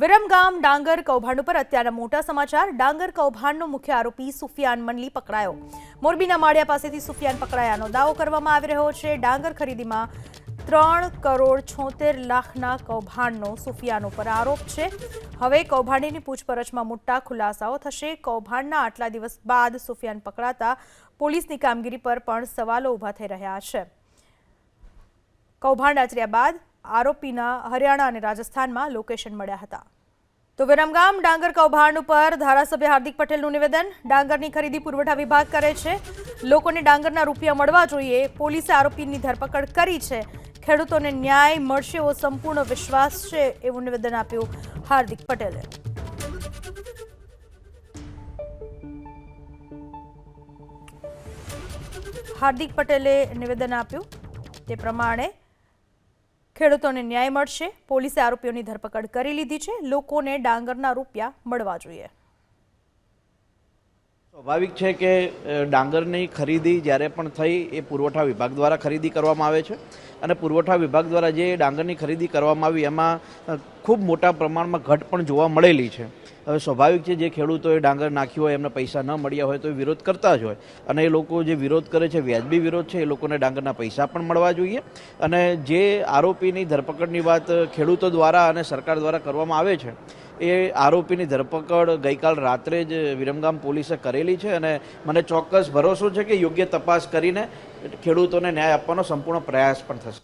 વિરમગામ ડાંગર કૌભાંડ ઉપર અત્યારના મોટા સમાચાર। ડાંગર કૌભાંડનો મુખ્ય આરોપી સુફિયાન મનલી પકડાયો। મોરબીના માળિયા પાસેથી સુફિયાન પકડાયાનો દાવો કરવામાં આવી રહ્યો છે। ડાંગર ખરીદીમાં 3,76,00,000ના કૌભાંડનો સુફિયાન ઉપર આરોપ છે। હવે કૌભાંડીની પૂછપરછમાં મોટા ખુલાસાઓ થશે। કૌભાંડના આટલા દિવસ બાદ સુફિયાન પકડાતા પોલીસની કામગીરી પર પણ સવાલો ઊભા થઈ રહ્યા છે। કૌભાંડ આચર્યા બાદ આરોપીના હરિયાણા અને રાજસ્થાનમાં લોકેશન મળ્યા હતા। તો વિરમગામ ડાંગર કૌભાંડ ઉપર ધારાસભ્ય હાર્દિક પટેલનું નિવેદન। ડાંગરની ખરીદી પુરવઠા વિભાગ કરે છે, લોકોને ડાંગરના રૂપિયા મળવા જોઈએ। પોલીસે આરોપીની ધરપકડ કરી છે, ખેડૂતોને ન્યાય મળશે એવો સંપૂર્ણ વિશ્વાસ છે, એવું નિવેદન આપ્યું હાર્દિક પટેલે। હાર્દિક પટેલે નિવેદન આપ્યું તે પ્રમાણે ખેડૂતોને ન્યાય મળશે, પોલીસે આરોપીઓની ધરપકડ કરી લીધી છે, લોકોને ડાંગરના રૂપિયા મળવા જોઈએ। સ્વાભાવિક છે કે ડાંગરની ખરીદી જ્યારે પણ થઈ એ પુરવઠા વિભાગ દ્વારા ખરીદી કરવામાં આવે છે અને પુરવઠા વિભાગ દ્વારા જે ડાંગરની ખરીદી કરવામાં આવી એમાં ખૂબ મોટા પ્રમાણમાં ઘટ પણ જોવા મળેલી છે। હવે સ્વાભાવિક છે જે ખેડૂતોએ ડાંગર નાખ્યું હોય એમને પૈસા ન મળ્યા હોય તો એ વિરોધ કરતા જ હોય અને એ લોકો જે વિરોધ કરે છે વ્યાજબી વિરોધ છે, એ લોકોને ડાંગરના પૈસા પણ મળવા જોઈએ। અને જે આરોપીની ધરપકડની વાત ખેડૂતો દ્વારા અને સરકાર દ્વારા કરવામાં આવે છે એ આરોપીની ધરપકડ ગઈકાલ રાત્રે જ વિરમગામ પોલીસે કરેલી છે અને મને ચોક્કસ ભરોસો છે કે યોગ્ય તપાસ કરીને ખેડૂતોને ન્યાય આપવાનો સંપૂર્ણ પ્રયાસ પણ થશે।